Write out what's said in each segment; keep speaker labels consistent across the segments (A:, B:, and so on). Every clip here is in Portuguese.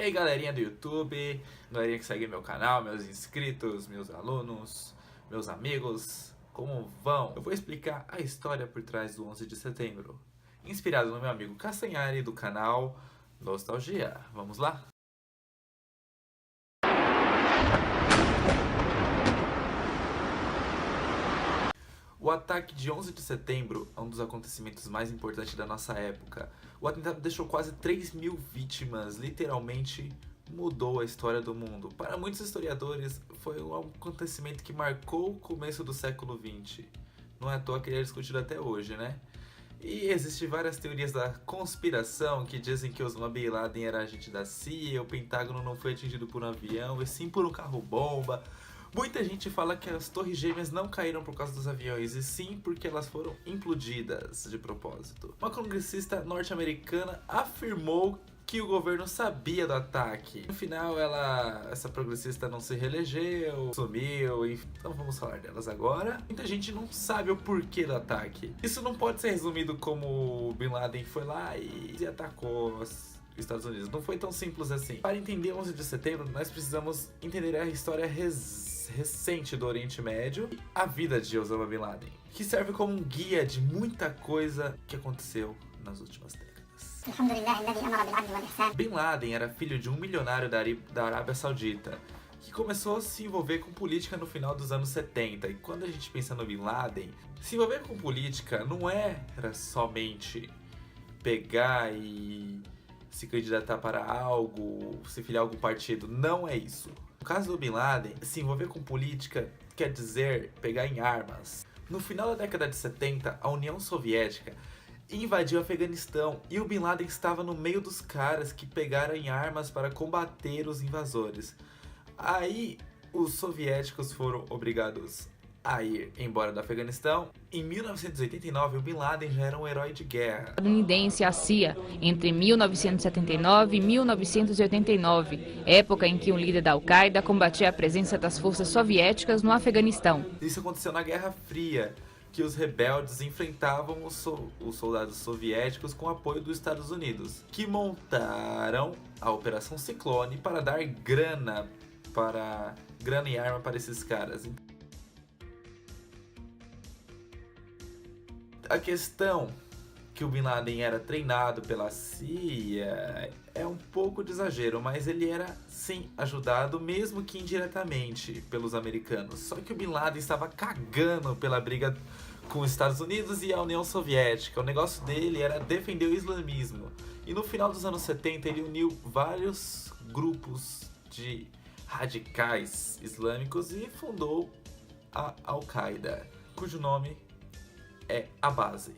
A: aí galerinha do YouTube, galerinha que segue meu canal, meus inscritos, meus alunos, meus amigos, como vão? Eu vou explicar a história por trás do 11 de setembro, inspirado no meu amigo Castanhari do canal Nostalgia. Vamos lá? O ataque de 11 de setembro é um dos acontecimentos mais importantes da nossa época. O atentado deixou quase 3.000 vítimas, literalmente mudou a história do mundo. Para muitos historiadores, foi um acontecimento que marcou o começo do século XX. Não é à toa que ele é discutido até hoje, né? E existem várias teorias da conspiração que dizem que Osama Bin Laden era agente da CIA, o Pentágono não foi atingido por um avião, e sim por um carro-bomba. Muita gente fala que as torres gêmeas não caíram por causa dos aviões, e sim porque elas foram implodidas de propósito. Uma congressista norte-americana afirmou que o governo sabia do ataque. No final, essa progressista não se reelegeu, sumiu, e não vamos falar delas agora. Muita gente não sabe o porquê do ataque. Isso não pode ser resumido como Bin Laden foi lá e atacou os Estados Unidos. Não foi tão simples assim. Para entender 11 de setembro, nós precisamos entender a história recente do Oriente Médio e a vida de Osama Bin Laden, que serve como um guia de muita coisa que aconteceu nas últimas décadas. Bin Laden era filho de um milionário da Arábia Saudita, que começou a se envolver com política no final dos anos 70. E quando a gente pensa no Bin Laden, se envolver com política não era somente pegar e se candidatar para algo, se filiar a algum partido. Não é isso. No caso do Bin Laden, se envolver com política quer dizer pegar em armas. No final da década de 70, a União Soviética invadiu o Afeganistão e o Bin Laden estava no meio dos caras que pegaram em armas para combater os invasores. Aí, os soviéticos foram obrigados a ir embora do Afeganistão. Em 1989, o Bin Laden já era um herói de guerra.
B: Estadunidense à CIA entre 1979 e 1989, época em que um líder da Al-Qaeda combatia a presença das forças soviéticas no Afeganistão.
A: Isso aconteceu na Guerra Fria, que os rebeldes enfrentavam os soldados soviéticos com apoio dos Estados Unidos, que montaram a Operação Ciclone para dar grana e arma para esses caras. A questão que o Bin Laden era treinado pela CIA é um pouco de exagero, mas ele era sim ajudado, mesmo que indiretamente, pelos americanos. Só que o Bin Laden estava cagando pela briga com os Estados Unidos e a União Soviética. O negócio dele era defender o islamismo. E no final dos anos 70 ele uniu vários grupos de radicais islâmicos e fundou a Al-Qaeda, cujo nome é a base.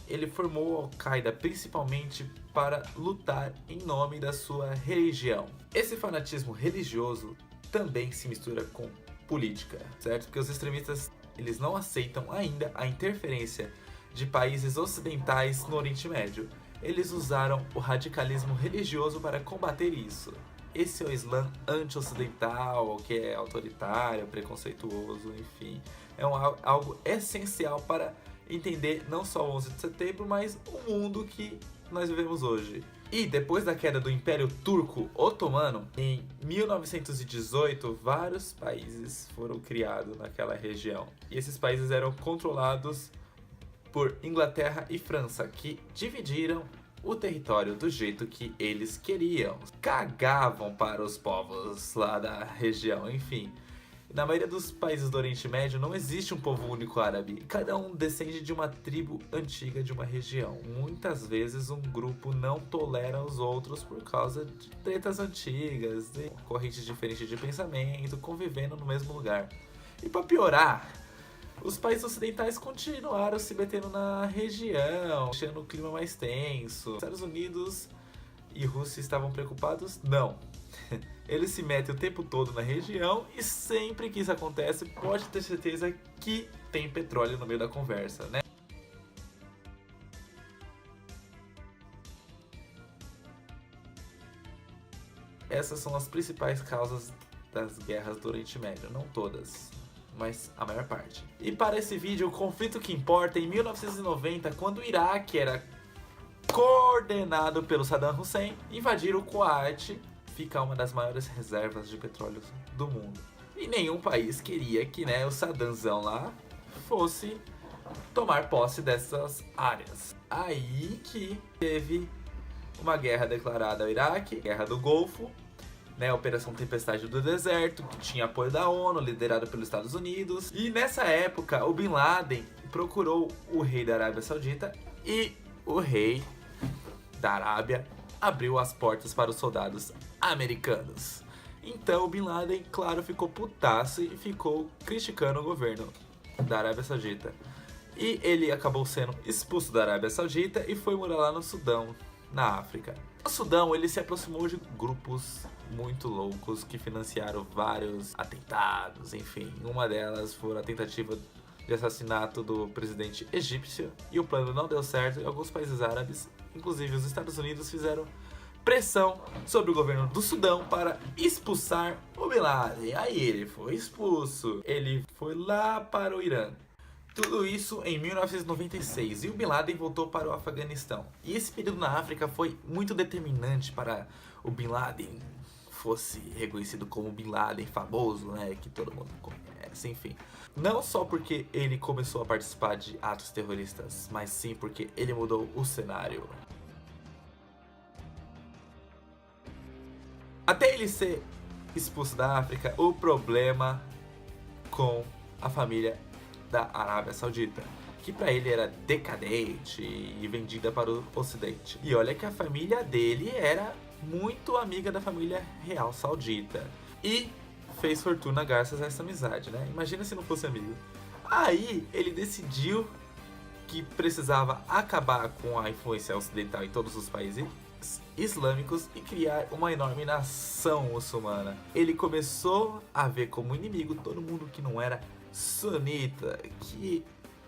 A: Ele formou a Al-Qaeda principalmente para lutar em nome da sua religião. Esse fanatismo religioso também se mistura com política, certo? Porque os extremistas, eles não aceitam ainda a interferência de países ocidentais no Oriente Médio. Eles usaram o radicalismo religioso para combater isso. Esse é o Islã anti-ocidental, que é autoritário, preconceituoso, enfim. É algo essencial para entender não só o 11 de setembro, mas o mundo que nós vivemos hoje. E depois da queda do Império Turco Otomano, em 1918, vários países foram criados naquela região. E esses países eram controlados por Inglaterra e França, que dividiram o território do jeito que eles queriam. Cagavam para os povos lá da região, enfim. Na maioria dos países do Oriente Médio não existe um povo único árabe. Cada um descende de uma tribo antiga de uma região. Muitas vezes um grupo não tolera os outros por causa de tretas antigas, de correntes diferentes de pensamento, convivendo no mesmo lugar. E para piorar, os países ocidentais continuaram se metendo na região, deixando o clima mais tenso. Os Estados Unidos e Rússia estavam preocupados? Não. Eles se metem o tempo todo na região e sempre que isso acontece, pode ter certeza que tem petróleo no meio da conversa, né? Essas são as principais causas das guerras do Oriente Médio, não todas, mas a maior parte. E para esse vídeo, o conflito que importa, em 1990, quando o Iraque era coordenado pelo Saddam Hussein, invadiram o Kuwait, fica uma das maiores reservas de petróleo do mundo. E nenhum país queria que, né, o Saddamzão lá fosse tomar posse dessas áreas. Aí que teve uma guerra declarada ao Iraque, Guerra do Golfo, né, Operação Tempestade do Deserto, que tinha apoio da ONU, liderado pelos Estados Unidos. E nessa época, o Bin Laden procurou o rei da Arábia Saudita e o rei da Arábia abriu as portas para os soldados americanos. Então o Bin Laden, claro, ficou putaço e ficou criticando o governo da Arábia Saudita. E ele acabou sendo expulso da Arábia Saudita e foi morar lá no Sudão, na África. No Sudão, ele se aproximou de grupos muito loucos que financiaram vários atentados, enfim. Uma delas foi a tentativa de assassinato do presidente egípcio, e o plano não deu certo, e alguns países árabes, inclusive os Estados Unidos, fizeram pressão sobre o governo do Sudão para expulsar o Bin Laden. Aí ele foi expulso, ele foi lá para o Irã. Tudo isso em 1996, e o Bin Laden voltou para o Afeganistão. E esse período na África foi muito determinante para o Bin Laden fosse reconhecido como Bin Laden famoso, né, que todo mundo conhece, enfim. Não só porque ele começou a participar de atos terroristas, mas sim porque ele mudou o cenário. Até ele ser expulso da África, o problema com a família da Arábia Saudita, que para ele era decadente e vendida para o Ocidente. E olha que a família dele era muito amiga da família real saudita e fez fortuna graças a essa amizade, né? Imagina se não fosse amigo. Aí ele decidiu que precisava acabar com a influência ocidental em todos os países islâmicos e criar uma enorme nação muçulmana. Ele começou a ver como inimigo todo mundo que não era sunita, que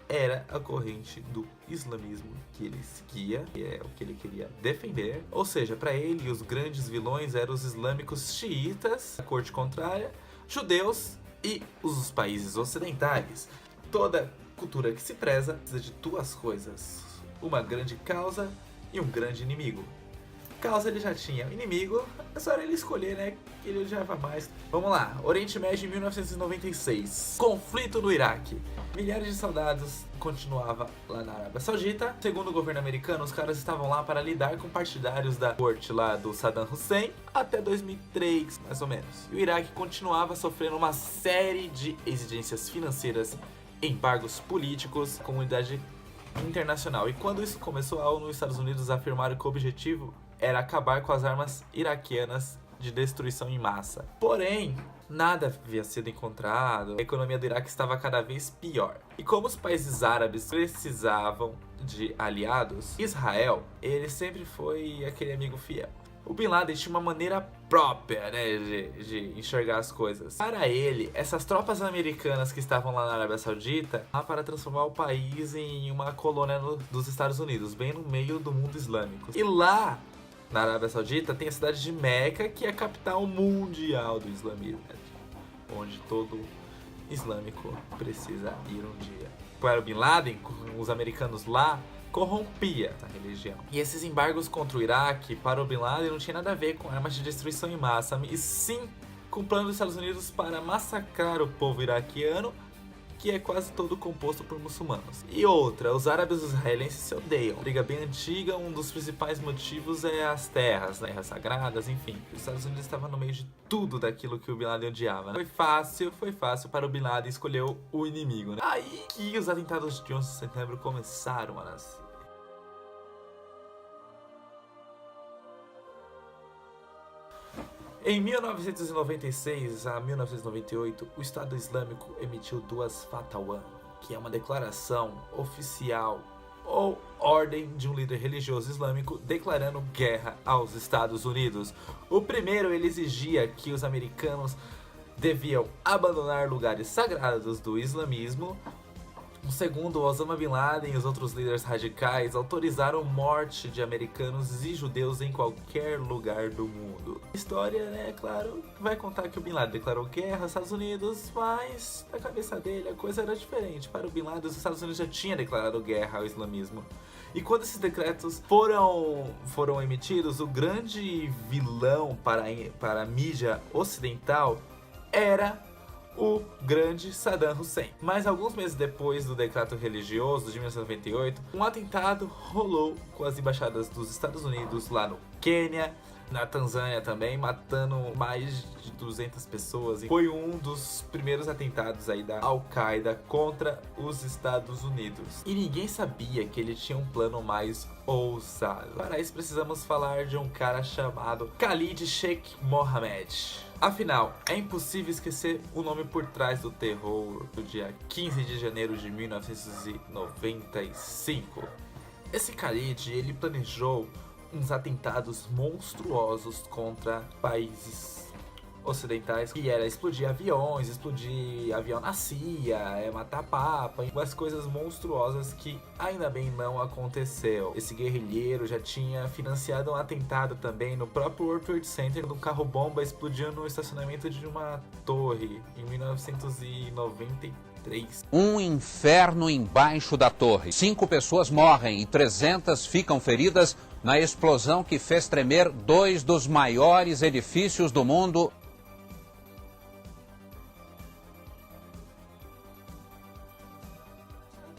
A: era a corrente do islamismo que ele seguia, que é o que ele queria defender. Ou seja, para ele, os grandes vilões eram os islâmicos xiitas, a corte contrária, judeus e os países ocidentais. Toda cultura que se preza precisa de duas coisas: uma grande causa e um grande inimigo. Causa ele já tinha, o inimigo é só ele escolher, né, que ele odiava mais. Vamos lá, Oriente Médio em 1996, conflito no Iraque. Milhares de soldados continuavam lá na Arábia Saudita. Segundo o governo americano, os caras estavam lá para lidar com partidários da corte lá do Saddam Hussein até 2003, mais ou menos. E o Iraque continuava sofrendo uma série de exigências financeiras, embargos políticos, comunidade internacional. E quando isso começou, a ONU e os Estados Unidos afirmaram que o objetivo era acabar com as armas iraquianas de destruição em massa. Porém, nada havia sido encontrado, a economia do Iraque estava cada vez pior. E como os países árabes precisavam de aliados, Israel, ele sempre foi aquele amigo fiel. O Bin Laden tinha uma maneira própria, né, de enxergar as coisas. Para ele, essas tropas americanas que estavam lá na Arábia Saudita, lá para transformar o país em uma colônia dos Estados Unidos, bem no meio do mundo islâmico. E lá na Arábia Saudita tem a cidade de Meca, que é a capital mundial do islamismo, né, onde todo islâmico precisa ir um dia. Para o Bin Laden, os americanos lá corrompia a religião. E esses embargos contra o Iraque, para o Bin Laden, não tinha nada a ver com armas de destruição em massa, e sim com o plano dos Estados Unidos para massacrar o povo iraquiano, que é quase todo composto por muçulmanos. E outra, os árabes e os israelenses se odeiam. Briga bem antiga, um dos principais motivos é as terras, né, terras sagradas, enfim. Os Estados Unidos estavam no meio de tudo daquilo que o Bin Laden odiava, né? Foi fácil para o Bin Laden escolher o inimigo, né? Aí que os atentados de 11 de setembro começaram a nascer. Em 1996 a 1998, o Estado Islâmico emitiu duas Fatwa, que é uma declaração oficial ou ordem de um líder religioso islâmico declarando guerra aos Estados Unidos. O primeiro, ele exigia que os americanos deviam abandonar lugares sagrados do islamismo. O segundo, Osama Bin Laden e os outros líderes radicais autorizaram morte de americanos e judeus em qualquer lugar do mundo. A história, né, claro, vai contar que o Bin Laden declarou guerra aos Estados Unidos, mas na cabeça dele a coisa era diferente. Para o Bin Laden, os Estados Unidos já tinham declarado guerra ao islamismo. E quando esses decretos foram emitidos, o grande vilão para a mídia ocidental era o grande Saddam Hussein. Mas alguns meses depois do decreto religioso de 1998, um atentado rolou com as embaixadas dos Estados Unidos lá no Quênia, na Tanzânia também, matando mais de 200 pessoas. E foi um dos primeiros atentados aí da Al-Qaeda contra os Estados Unidos. E ninguém sabia que ele tinha um plano mais ousado. Para isso precisamos falar de um cara chamado Khalid Sheikh Mohammed. Afinal, é impossível esquecer o nome por trás do terror do dia 15 de janeiro de 1995. Esse Khalid, ele planejou uns atentados monstruosos contra países ocidentais, que era explodir avião na CIA, matar papa, umas coisas monstruosas que ainda bem não aconteceu. Esse guerrilheiro já tinha financiado um atentado também no próprio World Trade Center, quando um carro-bomba explodiu no estacionamento de uma torre em 1993.
C: Um inferno embaixo da torre. 5 pessoas morrem e 300 ficam feridas na explosão que fez tremer 2 dos maiores edifícios do mundo.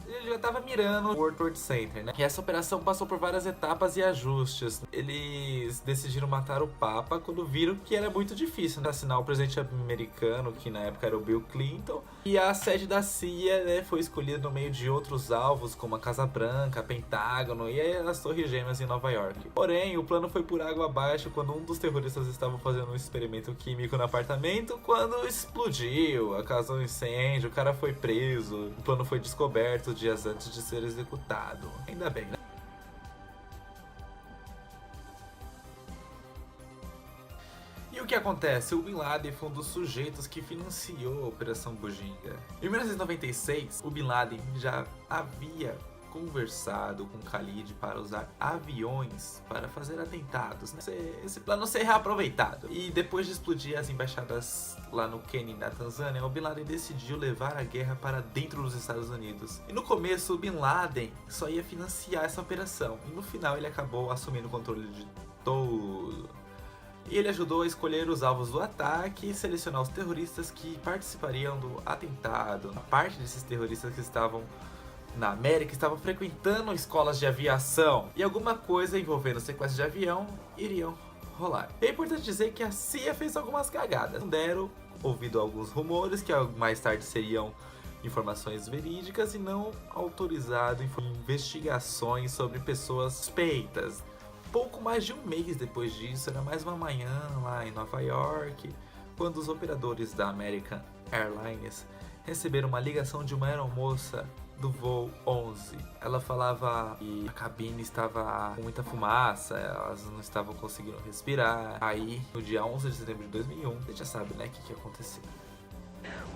A: Ele já estava mirando o World Trade Center, né? E essa operação passou por várias etapas e ajustes. Eles decidiram matar o Papa quando viram que era muito difícil, né? Assinar o presidente americano, que na época era o Bill Clinton. E a sede da CIA, né, foi escolhida no meio de outros alvos, como a Casa Branca, Pentágono e as Torres Gêmeas em Nova York. Porém, o plano foi por água abaixo quando um dos terroristas estava fazendo um experimento químico no apartamento, quando explodiu, causou um incêndio, o cara foi preso, o plano foi descoberto dias antes de ser executado. Ainda bem, né? E o que acontece? O Bin Laden foi um dos sujeitos que financiou a Operação Bujinga. Em 1996, o Bin Laden já havia conversado com Khalid para usar aviões para fazer atentados, né? Esse plano ser reaproveitado. E depois de explodir as embaixadas lá no Quênia e na Tanzânia, o Bin Laden decidiu levar a guerra para dentro dos Estados Unidos. E no começo, o Bin Laden só ia financiar essa operação. E no final ele acabou assumindo o controle de tudo. E ele ajudou a escolher os alvos do ataque e selecionar os terroristas que participariam do atentado. A parte desses terroristas que estavam na América estavam frequentando escolas de aviação e alguma coisa envolvendo sequestro de avião iriam rolar. É importante dizer que a CIA fez algumas cagadas. Deram ouvido a alguns rumores que mais tarde seriam informações verídicas e não autorizado investigações sobre pessoas suspeitas. Pouco mais de um mês depois disso, era mais uma manhã lá em Nova York, quando os operadores da American Airlines receberam uma ligação de uma aeromoça do voo 11. Ela falava que a cabine estava com muita fumaça, elas não estavam conseguindo respirar. Aí, no dia 11 de setembro de 2001, você já sabe, né, o que aconteceu.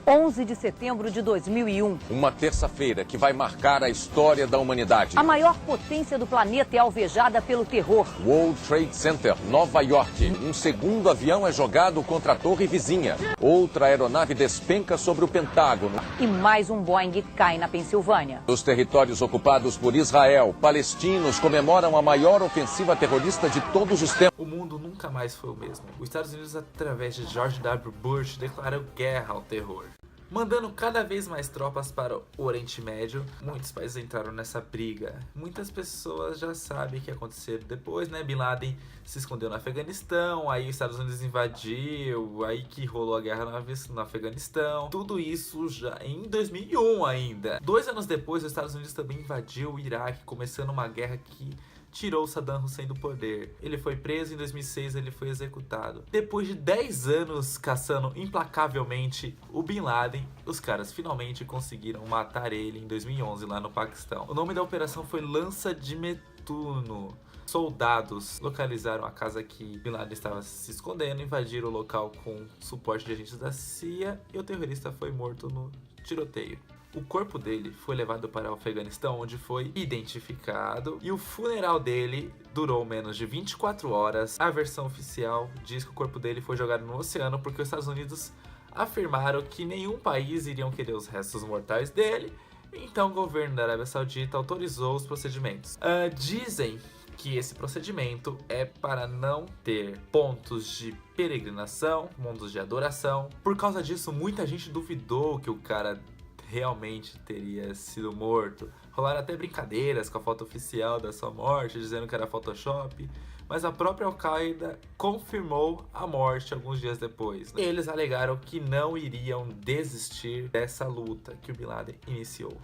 D: 11 de setembro de 2001.
C: Uma terça-feira que vai marcar a história da humanidade.
D: A maior potência do planeta é alvejada pelo terror.
C: World Trade Center, Nova York. Um segundo avião é jogado contra a torre vizinha. Outra aeronave despenca sobre o Pentágono.
D: E mais um Boeing cai na Pensilvânia.
C: Nos territórios ocupados por Israel, palestinos comemoram a maior ofensiva terrorista de todos os tempos.
A: O mundo nunca mais foi o mesmo. Os Estados Unidos, através de George W. Bush, declarou guerra ao terror, mandando cada vez mais tropas para o Oriente Médio. Muitos países entraram nessa briga. Muitas pessoas já sabem o que aconteceu depois, né? Bin Laden se escondeu no Afeganistão, aí os Estados Unidos invadiu, aí que rolou a guerra no Afeganistão. Tudo isso já em 2001 ainda. 2 anos depois, os Estados Unidos também invadiu o Iraque, começando uma guerra que tirou Saddam Hussein do poder. Ele foi preso, em 2006 ele foi executado. Depois de 10 anos caçando implacavelmente o Bin Laden, os caras finalmente conseguiram matar ele em 2011 lá no Paquistão. O nome da operação foi Lança de Netuno. Soldados localizaram a casa que Bin Laden estava se escondendo, invadiram o local com suporte de agentes da CIA e o terrorista foi morto no tiroteio. O corpo dele foi levado para o Afeganistão, onde foi identificado, e o funeral dele durou menos de 24 horas. A versão oficial diz que o corpo dele foi jogado no oceano porque os Estados Unidos afirmaram que nenhum país iriam querer os restos mortais dele Então o governo da Arábia Saudita autorizou os procedimentos. Dizem que esse procedimento é para não ter pontos de peregrinação, pontos de adoração. Por causa disso, muita gente duvidou que o cara realmente teria sido morto. Rolaram até brincadeiras com a foto oficial da sua morte, dizendo que era Photoshop. Mas a própria Al-Qaeda confirmou a morte alguns dias depois. Eles alegaram que não iriam desistir dessa luta que o Bin Laden iniciou.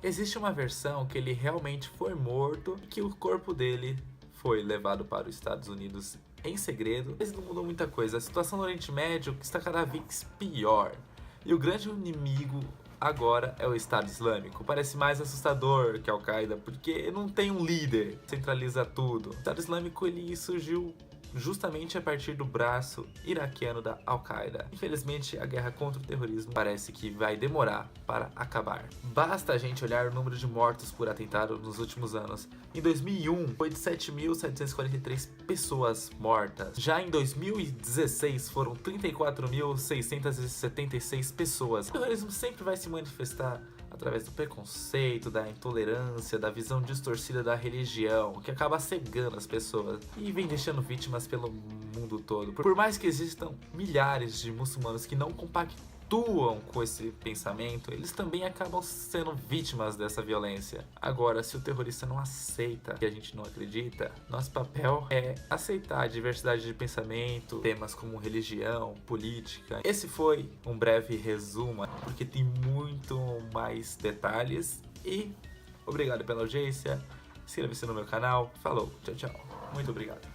A: Existe uma versão que ele realmente foi morto e que o corpo dele foi levado para os Estados Unidos em segredo. Mas não mudou muita coisa. A situação no Oriente Médio está cada vez pior. E o grande inimigo agora é o Estado Islâmico. Parece mais assustador que a Al-Qaeda, porque não tem um líder, centraliza tudo. O Estado Islâmico ele surgiu justamente a partir do braço iraquiano da Al-Qaeda. Infelizmente, a guerra contra o terrorismo parece que vai demorar para acabar. Basta a gente olhar o número de mortos por atentado nos últimos anos. Em 2001, foi de 7.743 pessoas mortas. Já em 2016, foram 34.676 pessoas. O terrorismo sempre vai se manifestar através do preconceito, da intolerância, da visão distorcida da religião, que acaba cegando as pessoas e vem deixando vítimas pelo mundo todo. Por mais que existam milhares de muçulmanos que não compactuam com esse pensamento, eles também acabam sendo vítimas dessa violência. Agora, se o terrorista não aceita que a gente não acredita, nosso papel é aceitar a diversidade de pensamento, temas como religião, política. Esse foi um breve resumo, porque tem muito mais detalhes. E obrigado pela audiência, inscreva-se no meu canal. Falou, tchau, tchau. Muito obrigado.